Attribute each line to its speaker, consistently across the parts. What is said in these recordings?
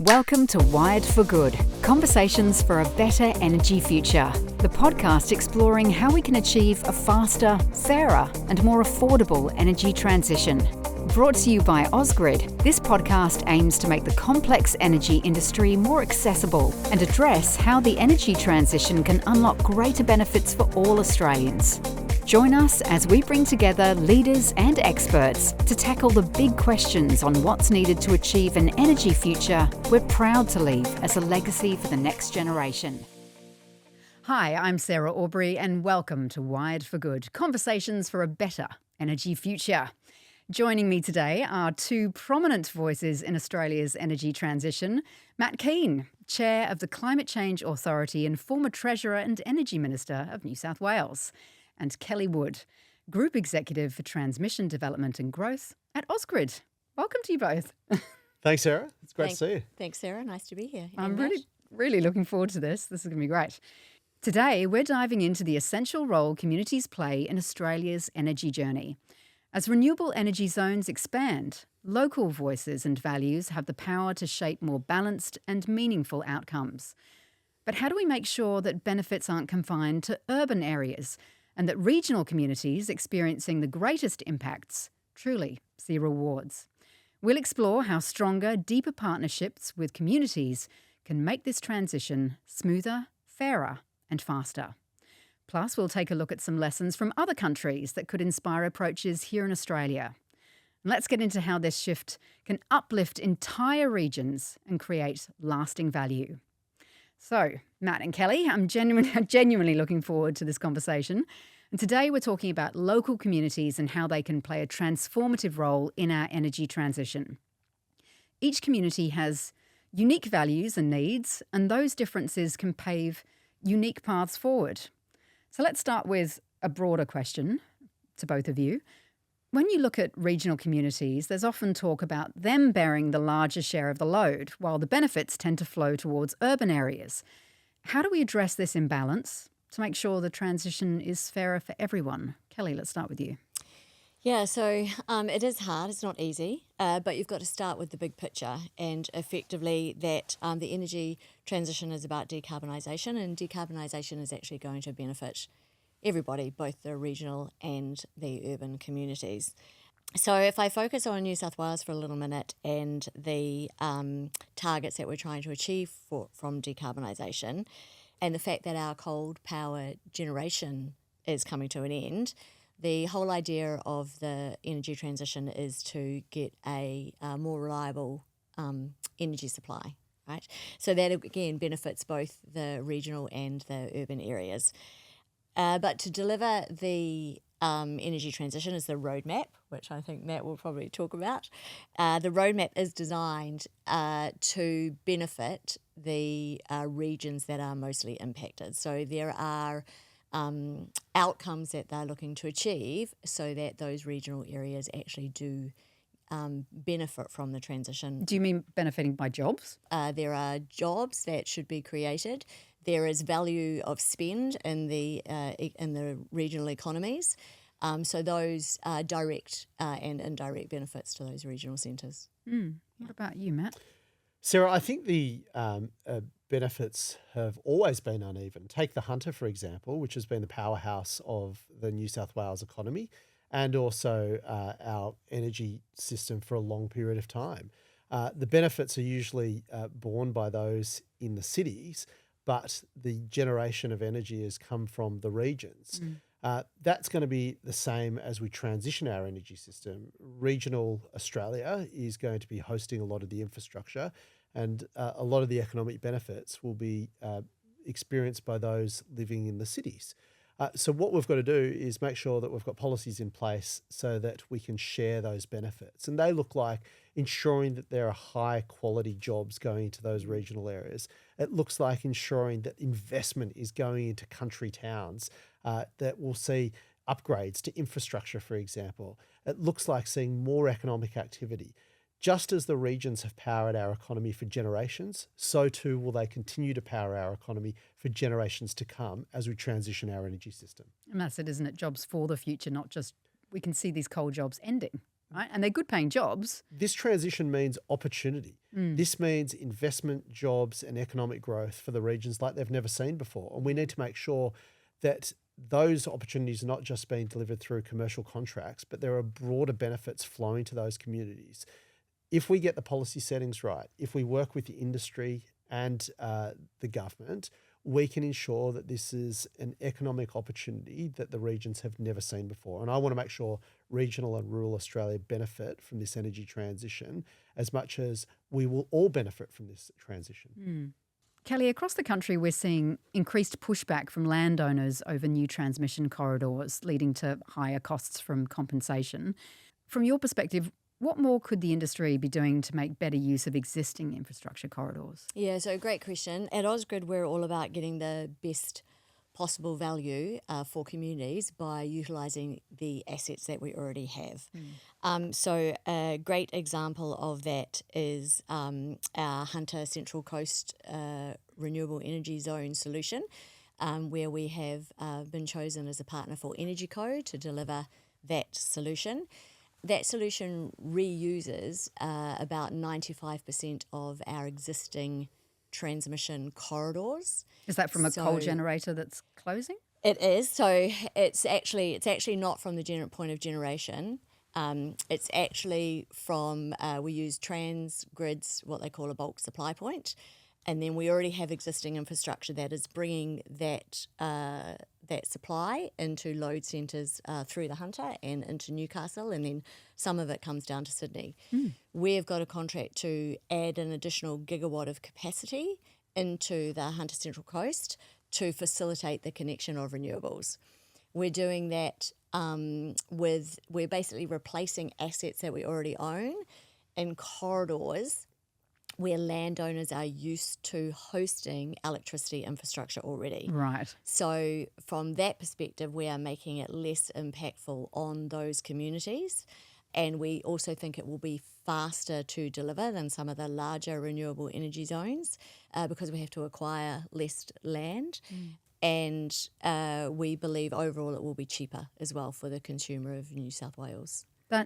Speaker 1: Welcome to Wired for Good, conversations for a better energy future. The podcast exploring how we can achieve a faster, fairer and more affordable energy transition. Brought to you by Ausgrid, this podcast aims to make the complex energy industry more accessible and address how the energy transition can unlock greater benefits for all Australians. Join us as we bring together leaders and experts to tackle the big questions on what's needed to achieve an energy future we're proud to leave as a legacy for the next generation. Hi, I'm Sarah Aubrey and welcome to Wired for Good, conversations for a better energy future. Joining me today are two prominent voices in Australia's energy transition. Matt Kean, Chair of the Climate Change Authority and former Treasurer and Energy Minister of New South Wales. And Kelly Wood, Group Executive for Transmission Development and Growth at Ausgrid. Welcome to you both.
Speaker 2: Thanks, Sarah. It's great to see you.
Speaker 3: Thanks, Sarah. Nice to be here.
Speaker 1: I'm really looking forward to this. This is going to be great. Today, we're diving into the essential role communities play in Australia's energy journey. As renewable energy zones expand, local voices and values have the power to shape more balanced and meaningful outcomes. But how do we make sure that benefits aren't confined to urban areas and that regional communities experiencing the greatest impacts truly see rewards? We'll explore how stronger, deeper partnerships with communities can make this transition smoother, fairer and faster. Plus, we'll take a look at some lessons from other countries that could inspire approaches here in Australia. Let's get into how this shift can uplift entire regions and create lasting value. So, Matt and Kelly, I'm genuinely looking forward to this conversation. And today we're talking about local communities and how they can play a transformative role in our energy transition. Each community has unique values and needs, and those differences can pave unique paths forward. So let's start with a broader question to both of you. When you look at regional communities, there's often talk about them bearing the larger share of the load, while the benefits tend to flow towards urban areas. How do we address this imbalance to make sure the transition is fairer for everyone? Kelly, let's start with you.
Speaker 3: Yeah, so it is hard. It's not easy, but you've got to start with the big picture and effectively that the energy transition is about decarbonisation, and decarbonisation is actually going to benefit everybody, both the regional and the urban communities. So if I focus on New South Wales for a little minute and the targets that we're trying to achieve from decarbonisation and the fact that our coal power generation is coming to an end, the whole idea of the energy transition is to get a more reliable energy supply, right? So that, again, benefits both the regional and the urban areas. But to deliver the energy transition is the roadmap, which I think Matt will probably talk about. The roadmap is designed to benefit the regions that are mostly impacted. So there are outcomes that they're looking to achieve so that those regional areas actually do benefit from the transition.
Speaker 1: Do you mean benefiting by jobs?
Speaker 3: There are jobs that should be created. There is value of spend in the regional economies. So those are direct and indirect benefits to those regional centres.
Speaker 1: What about you, Matt?
Speaker 2: Sarah, I think the benefits have always been uneven. Take the Hunter, for example, which has been the powerhouse of the New South Wales economy and also our energy system for a long period of time. The benefits are usually borne by those in the cities, but the generation of energy has come from the regions. That's going to be the same as we transition our energy system. Regional Australia is going to be hosting a lot of the infrastructure, and a lot of the economic benefits will be experienced by those living in the cities. So what we've got to do is make sure that we've got policies in place so that we can share those benefits. And they look like ensuring that there are high quality jobs going into those regional areas. It looks like ensuring that investment is going into country towns that will see upgrades to infrastructure, for example. It looks like seeing more economic activity. Just as the regions have powered our economy for generations, so too will they continue to power our economy for generations to come as we transition our energy system.
Speaker 1: And that's it, isn't it? Jobs for the future, not just we can see these coal jobs ending. right? And they're good paying jobs.
Speaker 2: This transition means opportunity. This means investment, jobs, and economic growth for the regions like they've never seen before. And we need to make sure that those opportunities are not just being delivered through commercial contracts, but there are broader benefits flowing to those communities. If we get the policy settings right, if we work with the industry and the government, we can ensure that this is an economic opportunity that the regions have never seen before. And I want to make sure regional and rural Australia benefit from this energy transition as much as we will all benefit from this transition.
Speaker 1: Kelly, across the country, we're seeing increased pushback from landowners over new transmission corridors, leading to higher costs from compensation. From your perspective, what more could the industry be doing to make better use of existing infrastructure corridors?
Speaker 3: Yeah, so great question. At Ausgrid, we're all about getting the best possible value for communities by utilising the assets that we already have. So a great example of that is our Hunter Central Coast Renewable Energy Zone solution, where we have been chosen as a partner for Energy Co to deliver that solution. That solution reuses about 95% of our existing transmission corridors.
Speaker 1: Is that from a coal generator that's closing?
Speaker 3: It is. So it's actually not from the point of generation. It's actually from we use Transgrid's what they call a bulk supply point, and then we already have existing infrastructure that is bringing that supply into load centres through the Hunter and into Newcastle, and then some of it comes down to Sydney. We've got a contract to add an additional gigawatt of capacity into the Hunter Central Coast to facilitate the connection of renewables. We're doing that we're basically replacing assets that we already own in corridors where landowners are used to hosting electricity infrastructure already.
Speaker 1: Right.
Speaker 3: So from that perspective, we are making it less impactful on those communities. And we also think it will be faster to deliver than some of the larger renewable energy zones because we have to acquire less land. And we believe overall it will be cheaper as well for the consumer of New South Wales.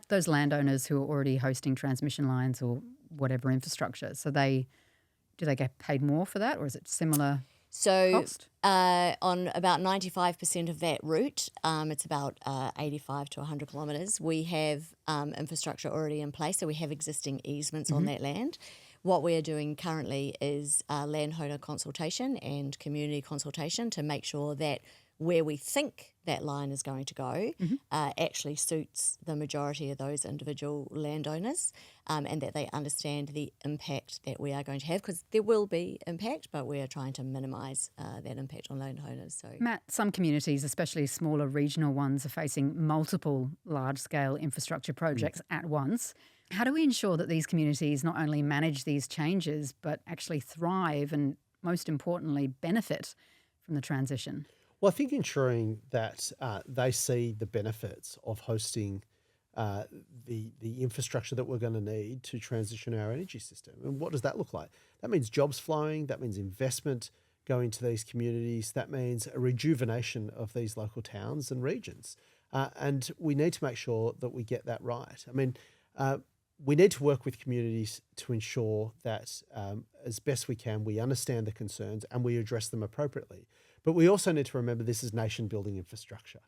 Speaker 1: Those landowners who are already hosting transmission lines or whatever infrastructure, so do they get paid more for that, or is it similar cost?
Speaker 3: On about 95% of that route, it's about 85 to 100 kilometres, we have infrastructure already in place, so we have existing easements on that land. What we are doing currently is landholder consultation and community consultation to make sure that where we think that line is going to go actually suits the majority of those individual landowners and that they understand the impact that we are going to have, because there will be impact, but we are trying to minimise that impact on landowners. So,
Speaker 1: Matt, some communities, especially smaller regional ones, are facing multiple large-scale infrastructure projects at once. How do we ensure that these communities not only manage these changes but actually thrive and, most importantly, benefit from the transition?
Speaker 2: Well, I think ensuring that they see the benefits of hosting the infrastructure that we're going to need to transition our energy system. And what does that look like? That means jobs flowing, that means investment going to these communities, that means a rejuvenation of these local towns and regions. And we need to make sure that we get that right. I mean, we need to work with communities to ensure that as best we can, we understand the concerns and we address them appropriately. But we also need to remember this is nation-building infrastructure.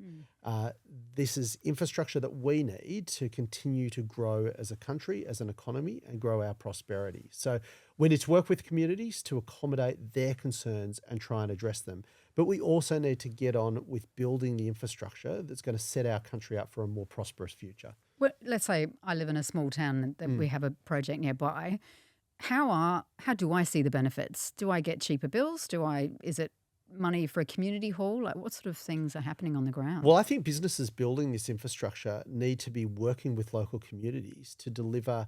Speaker 2: This is infrastructure that we need to continue to grow as a country, as an economy, and grow our prosperity. So we need to work with communities to accommodate their concerns and try and address them. But we also need to get on with building the infrastructure that's going to set our country up for a more prosperous future.
Speaker 1: Well, let's say I live in a small town and we have a project nearby. How do I see the benefits? Do I get cheaper bills? Is it money for a community hall? Like, what sort of things are happening on the ground?
Speaker 2: Well, I think businesses building this infrastructure need to be working with local communities to deliver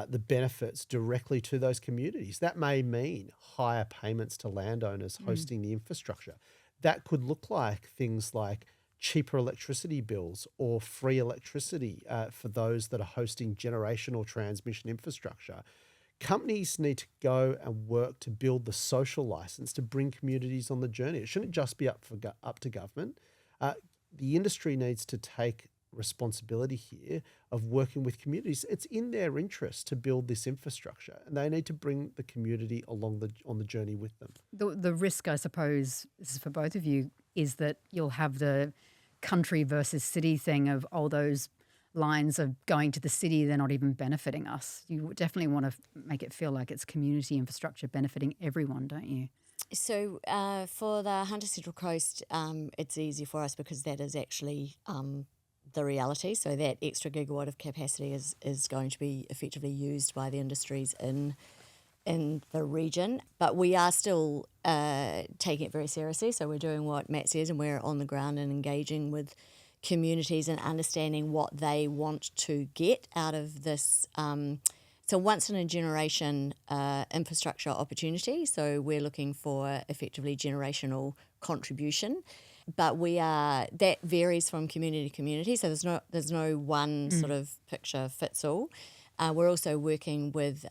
Speaker 2: the benefits directly to those communities. That may mean higher payments to landowners hosting the infrastructure. That could look like things like cheaper electricity bills or free electricity for those that are hosting generation or transmission infrastructure. Companies need to go and work to build the social license to bring communities on the journey. It shouldn't just be up to government. The industry needs to take responsibility here of working with communities. It's in their interest to build this infrastructure, and they need to bring the community along on the journey with them.
Speaker 1: The risk, I suppose, this is for both of you, is that you'll have the country versus city thing of all those lines of going to the city, they're not even benefiting us. You definitely want to make it feel like it's community infrastructure benefiting everyone, don't you?
Speaker 3: So for the Hunter Central Coast, it's easy for us because that is actually the reality. So that extra gigawatt of capacity is going to be effectively used by the industries in the region. But we are still taking it very seriously. So we're doing what Matt says, and we're on the ground and engaging with communities and understanding what they want to get out of this. It's a once-in-a-generation infrastructure opportunity, so we're looking for effectively generational contribution. But that varies from community to community, so there's no one sort of picture fits all. We're also working with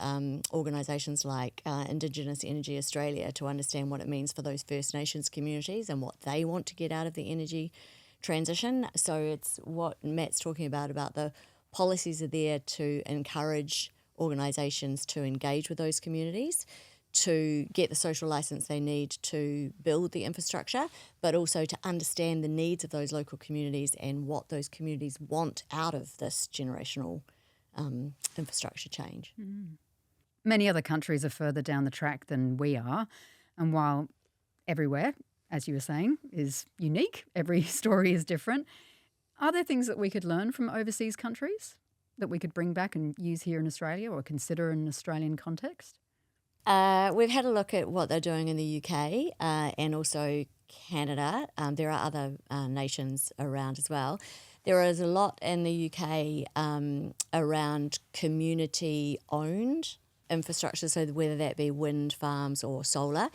Speaker 3: organisations like Indigenous Energy Australia to understand what it means for those First Nations communities and what they want to get out of the energy transition. So it's what Matt's talking about the policies are there to encourage organisations to engage with those communities, to get the social licence they need to build the infrastructure, but also to understand the needs of those local communities and what those communities want out of this generational infrastructure change.
Speaker 1: Many other countries are further down the track than we are. And while everywhere, as you were saying, is unique, every story is different, are there things that we could learn from overseas countries that we could bring back and use here in Australia or consider in an Australian context?
Speaker 3: We've had a look at what they're doing in the UK and also Canada. There are other nations around as well. There is a lot in the UK around community-owned infrastructure, so whether that be wind farms or solar.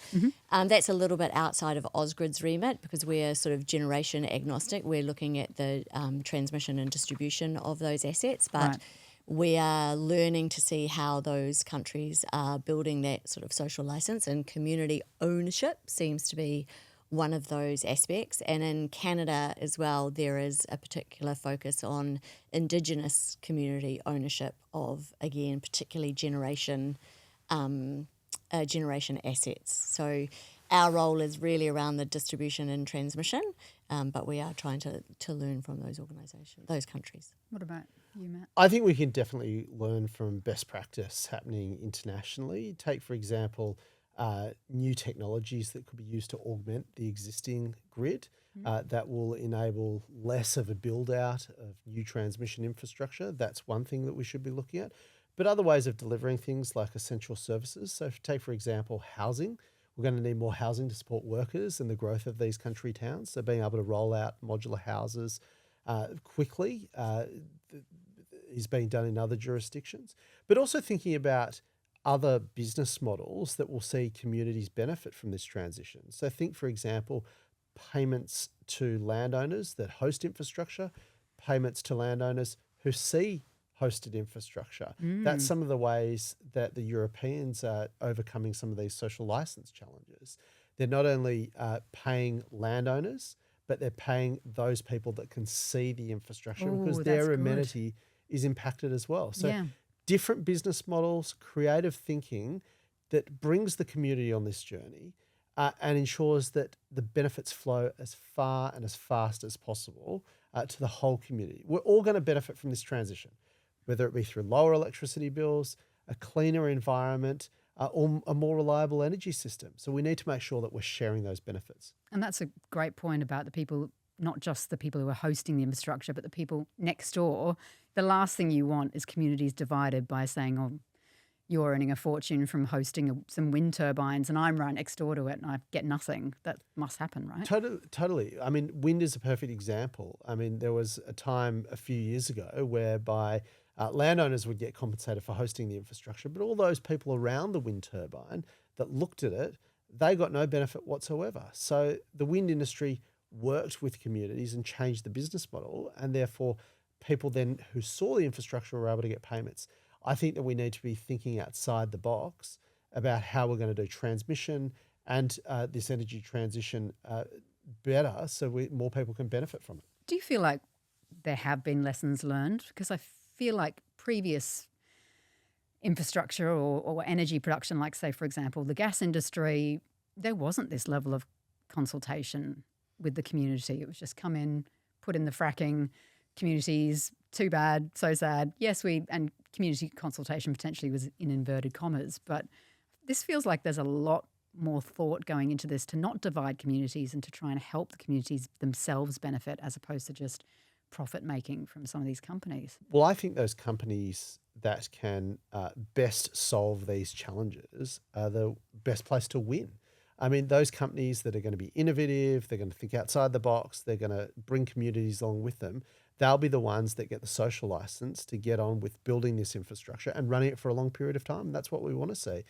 Speaker 3: That's a little bit outside of Ausgrid's remit because we're sort of generation agnostic. We're looking at the transmission and distribution of those assets, but
Speaker 1: Right.
Speaker 3: we are learning to see how those countries are building that sort of social license, and community ownership seems to be one of those aspects. And in Canada as well, there is a particular focus on Indigenous community ownership of, again, particularly generation assets. So our role is really around the distribution and transmission, but we are trying to learn from those organisations, those countries.
Speaker 1: What about you, Matt?
Speaker 2: I think we can definitely learn from best practice happening internationally. Take, for example, new technologies that could be used to augment the existing grid that will enable less of a build-out of new transmission infrastructure. That's one thing that we should be looking at. But other ways of delivering things like essential services. So take, for example, housing. We're going to need more housing to support workers and the growth of these country towns. So being able to roll out modular houses quickly is being done in other jurisdictions. But also thinking about other business models that will see communities benefit from this transition. So think, for example, payments to landowners that host infrastructure, payments to landowners who see hosted infrastructure. That's some of the ways that the Europeans are overcoming some of these social license challenges. They're not only paying landowners, but they're paying those people that can see the infrastructure because
Speaker 1: that's
Speaker 2: their
Speaker 1: good.
Speaker 2: amenity is impacted as well. So
Speaker 1: Yeah.
Speaker 2: different business models, creative thinking that brings the community on this journey and ensures that the benefits flow as far and as fast as possible to the whole community. We're all going to benefit from this transition, whether it be through lower electricity bills, a cleaner environment, or a more reliable energy system. So we need to make sure that we're sharing those benefits.
Speaker 1: And that's a great point about the people, not just the people who are hosting the infrastructure, but the people next door. The last thing you want is communities divided by saying, oh, you're earning a fortune from hosting some wind turbines and I'm right next door to it and I get nothing. That must happen, right?
Speaker 2: Totally. I mean, wind is a perfect example. I mean, there was a time a few years ago whereby landowners would get compensated for hosting the infrastructure, but all those people around the wind turbine that looked at it, they got no benefit whatsoever. So the wind industry worked with communities and changed the business model, and therefore people then who saw the infrastructure were able to get payments. I think that we need to be thinking outside the box about how we're going to do transmission and this energy transition better so more people can benefit from it.
Speaker 1: Do you feel like there have been lessons learned? Because I feel like previous infrastructure or energy production, like say, for example, the gas industry, there wasn't this level of consultation with the community. It was just come in, put in the fracking, communities, too bad, so sad. Yes, and community consultation potentially was in inverted commas, but this feels like there's a lot more thought going into this to not divide communities and to try and help the communities themselves benefit as opposed to just profit making from some of these companies.
Speaker 2: Well, I think those companies that can best solve these challenges are the best place to win. I mean, those companies that are going to be innovative, they're going to think outside the box, they're going to bring communities along with them, they'll be the ones that get the social license to get on with building this infrastructure and running it for a long period of time. That's what we want to see.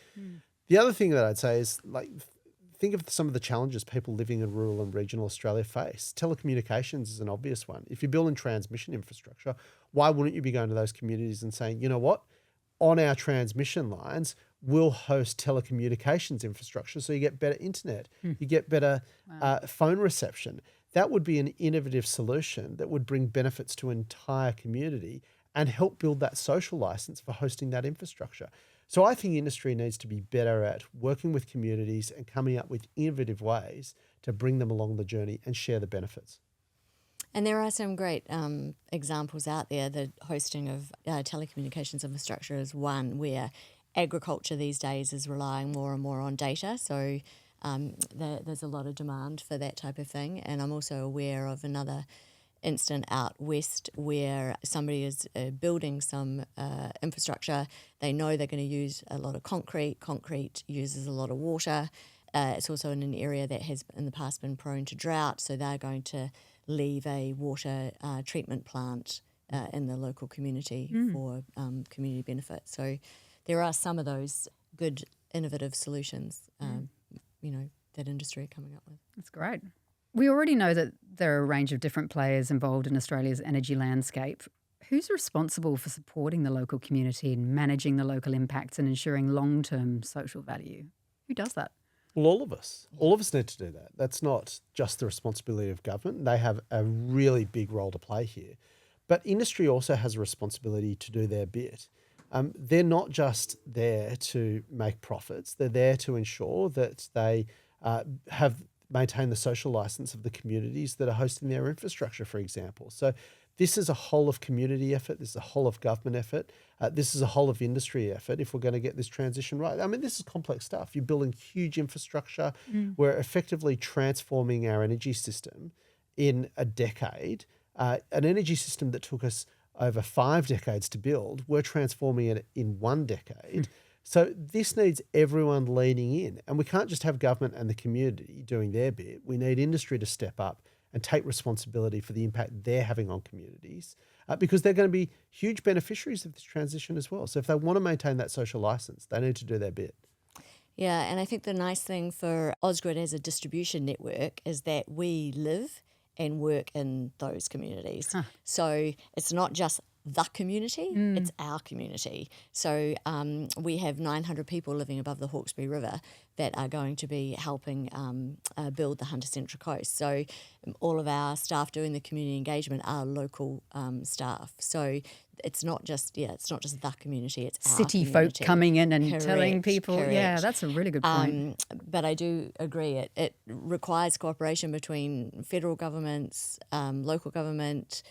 Speaker 2: The other thing that I'd say is, like, think of some of the challenges people living in rural and regional Australia face. Telecommunications is an obvious one. If you're building transmission infrastructure, why wouldn't you be going to those communities and saying, you know what, on our transmission lines, we'll host telecommunications infrastructure so you get better internet, you get better phone reception. That would be an innovative solution that would bring benefits to an entire community and help build that social license for hosting that infrastructure. So I think industry needs to be better at working with communities and coming up with innovative ways to bring them along the journey and share the benefits.
Speaker 3: And there are some great examples out there. The hosting of telecommunications infrastructure is one where agriculture these days is relying more and more on data. So there's a lot of demand for that type of thing. And I'm also aware of another instant out west where somebody is building some infrastructure. They know they're going to use a lot of concrete. Concrete uses a lot of water. It's also in an area that has in the past been prone to drought, so they're going to leave a water treatment plant in the local community for community benefit. So there are some of those good innovative solutions, that industry are coming up with.
Speaker 1: That's great. We already know that there are a range of different players involved in Australia's energy landscape. Who's responsible for supporting the local community and managing the local impacts and ensuring long-term social value? Who does that?
Speaker 2: Well, all of us. All of us need to do that. That's not just the responsibility of government. They have a really big role to play here. But industry also has a responsibility to do their bit. They're not just there to make profits. They're there to ensure that they have maintained the social license of the communities that are hosting their infrastructure, for example. So this is a whole of community effort. This is a whole of government effort. This is a whole of industry effort if we're going to get this transition right. I mean, this is complex stuff. You're building huge infrastructure. We're effectively transforming our energy system in a decade. An energy system that took us over 5 decades to build, we're transforming it in 1 decade. So this needs everyone leaning in. And we can't just have government and the community doing their bit. We need industry to step up and take responsibility for the impact they're having on communities because they're going to be huge beneficiaries of this transition as well. So if they want to maintain that social license, they need to do their bit.
Speaker 3: Yeah, and I think the nice thing for Ausgrid as a distribution network is that we live and work in those communities. So it's not just the community, it's our community. So we have 900 people living above the Hawkesbury River that are going to be helping build the Hunter Central Coast. So all of our staff doing the community engagement are local staff. So it's not just the community, it's our
Speaker 1: City
Speaker 3: community.
Speaker 1: folk coming in and
Speaker 3: Correct,
Speaker 1: telling people.
Speaker 3: correct.
Speaker 1: Yeah, that's a really good point.
Speaker 3: But I do agree it requires cooperation between federal governments, local government,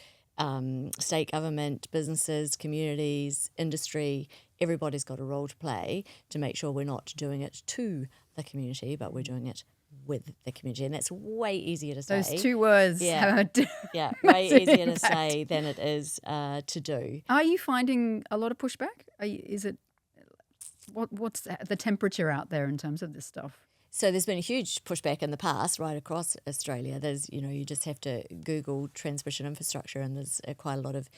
Speaker 3: state government, businesses, communities, industry. Everybody's got a role to play to make sure we're not doing it to the community, but we're doing it with the community. And that's way easier to say.
Speaker 1: Those two words.
Speaker 3: Yeah, way
Speaker 1: massive
Speaker 3: easier to
Speaker 1: impact.
Speaker 3: say than it is to do.
Speaker 1: Are you finding a lot of pushback? What's the temperature out there in terms of this stuff?
Speaker 3: So there's been a huge pushback in the past right across Australia. There's, you just have to Google transmission infrastructure and there's quite a lot of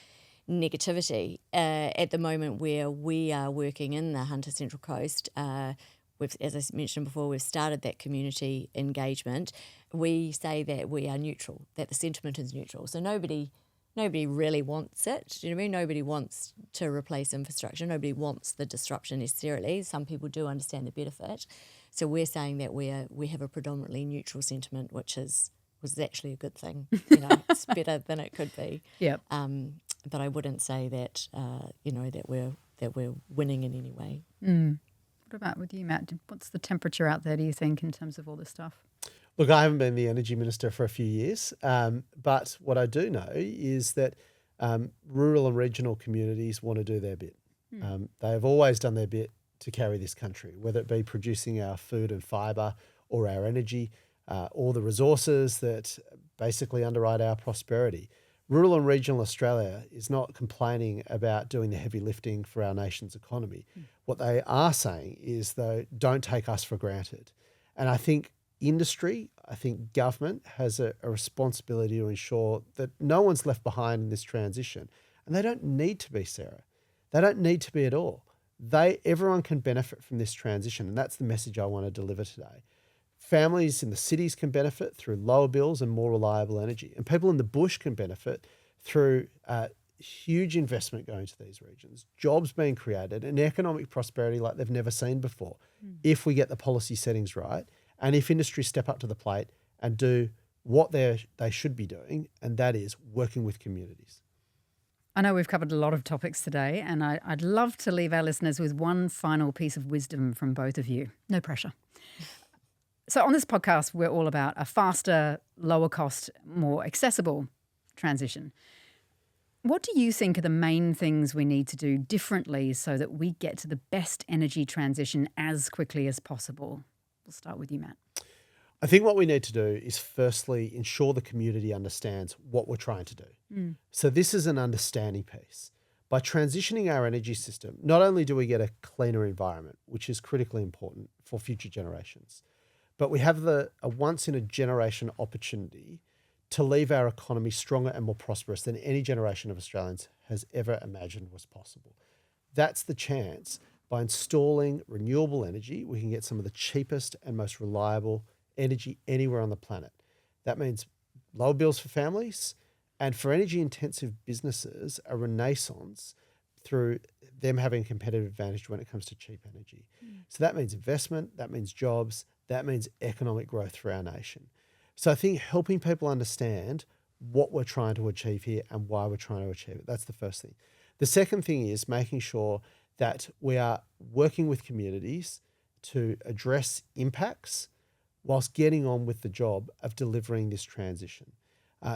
Speaker 3: negativity. At the moment where we are working in the Hunter Central Coast, as I mentioned before, we've started that community engagement. We say that we are neutral, that the sentiment is neutral. So nobody really wants it. Do you know what I mean? Nobody wants to replace infrastructure. Nobody wants the disruption necessarily. Some people do understand the benefit. So we're saying that we have a predominantly neutral sentiment, which is was actually a good thing. You know, it's better than it could be.
Speaker 1: Yep.
Speaker 3: But I wouldn't say that that we're winning in any way.
Speaker 1: What about with you, Matt? What's the temperature out there, do you think, in terms of all this stuff?
Speaker 2: Look, I haven't been the Energy Minister for a few years, but what I do know is that rural and regional communities want to do their bit. They have always done their bit to carry this country, whether it be producing our food and fibre or our energy or the resources that basically underwrite our prosperity. Rural and regional Australia is not complaining about doing the heavy lifting for our nation's economy. What they are saying is, though, don't take us for granted. And I think industry, I think government has a responsibility to ensure that no one's left behind in this transition. And they don't need to be, Sarah. They don't need to be at all. Everyone can benefit from this transition, and that's the message I want to deliver today. Families in the cities can benefit through lower bills and more reliable energy, and people in the bush can benefit through huge investment going to these regions, jobs being created, and economic prosperity like they've never seen before, if we get the policy settings right, and if industry step up to the plate and do what they should be doing, and that is working with communities.
Speaker 1: I know we've covered a lot of topics today, and I'd love to leave our listeners with one final piece of wisdom from both of you. No pressure. So on this podcast, we're all about a faster, lower cost, more accessible transition. What do you think are the main things we need to do differently so that we get to the best energy transition as quickly as possible? We'll start with you, Matt.
Speaker 2: I think what we need to do is firstly ensure the community understands what we're trying to do. So this is an understanding piece. By transitioning our energy system, not only do we get a cleaner environment, which is critically important for future generations, but we have a once-in-a-generation opportunity to leave our economy stronger and more prosperous than any generation of Australians has ever imagined was possible. That's the chance. By installing renewable energy, we can get some of the cheapest and most reliable energy anywhere on the planet. That means lower bills for families, and for energy-intensive businesses, a renaissance through them having a competitive advantage when it comes to cheap energy. So that means investment, that means jobs, that means economic growth for our nation. So I think helping people understand what we're trying to achieve here and why we're trying to achieve it, that's the first thing. The second thing is making sure that we are working with communities to address impacts whilst getting on with the job of delivering this transition.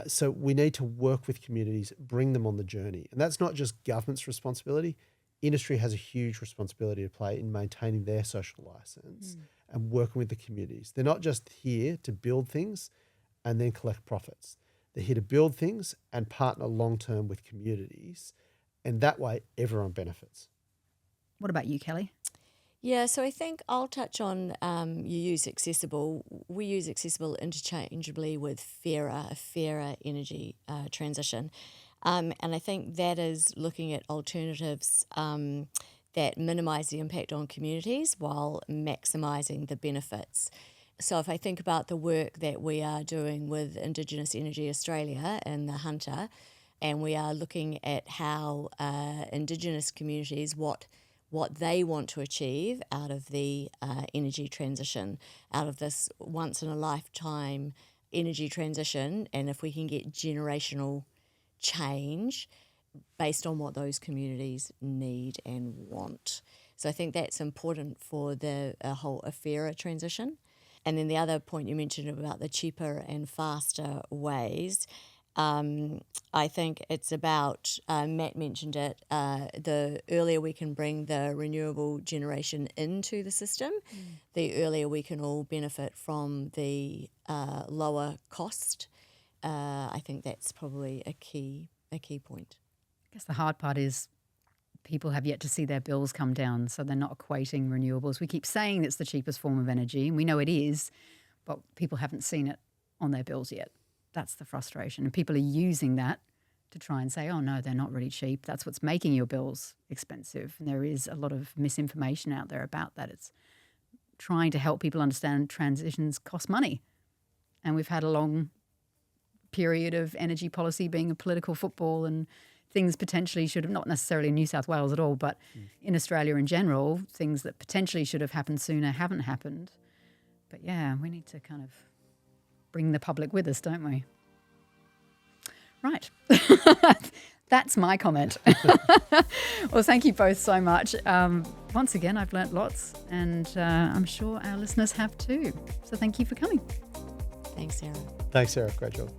Speaker 2: So we need to work with communities, bring them on the journey. And that's not just government's responsibility. Industry has a huge responsibility to play in maintaining their social license and working with the communities. They're not just here to build things and then collect profits. They're here to build things and partner long-term with communities. And that way, everyone benefits.
Speaker 1: What about you, Kelly?
Speaker 3: Yeah, so I think I'll touch on you use accessible. We use accessible interchangeably with a fairer energy transition. And I think that is looking at alternatives that minimise the impact on communities while maximising the benefits. So if I think about the work that we are doing with Indigenous Energy Australia and the Hunter, and we are looking at how Indigenous communities, what they want to achieve out of the energy transition, out of this once-in-a-lifetime energy transition, and if we can get generational change based on what those communities need and want. So I think that's important for a fairer transition. And then the other point you mentioned about the cheaper and faster ways, I think it's about, Matt mentioned it, the earlier we can bring the renewable generation into the system, the earlier we can all benefit from the lower cost. I think that's probably a key point.
Speaker 1: I guess the hard part is people have yet to see their bills come down, so they're not equating renewables. We keep saying it's the cheapest form of energy, and we know it is, but people haven't seen it on their bills yet. That's the frustration. And people are using that to try and say, oh, no, they're not really cheap. That's what's making your bills expensive. And there is a lot of misinformation out there about that. It's trying to help people understand transitions cost money. And we've had a long period of energy policy being a political football, and things potentially should have, not necessarily in New South Wales at all, but in Australia in general, things that potentially should have happened sooner haven't happened. But yeah, we need to kind of bring the public with us, don't we? Right. That's my comment. Well, thank you both so much. Once again, I've learnt lots, and I'm sure our listeners have too. So thank you for coming.
Speaker 3: Thanks, Sarah.
Speaker 2: Thanks, Sarah. Great job.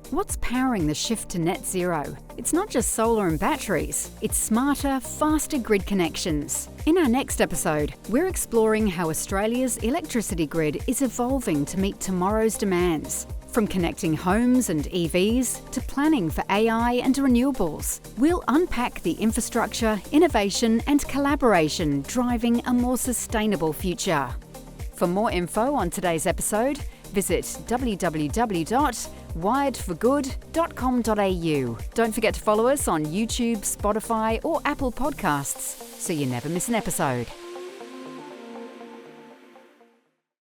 Speaker 1: What's powering the shift to net zero? It's not just solar and batteries, it's smarter, faster grid connections. In our next episode, we're exploring how Australia's electricity grid is evolving to meet tomorrow's demands. From connecting homes and EVs to planning for AI and renewables, we'll unpack the infrastructure, innovation and collaboration driving a more sustainable future. For more info on today's episode, visit www.wiredforgood.com.au. Don't forget to follow us on YouTube, Spotify or Apple Podcasts so you never miss an episode.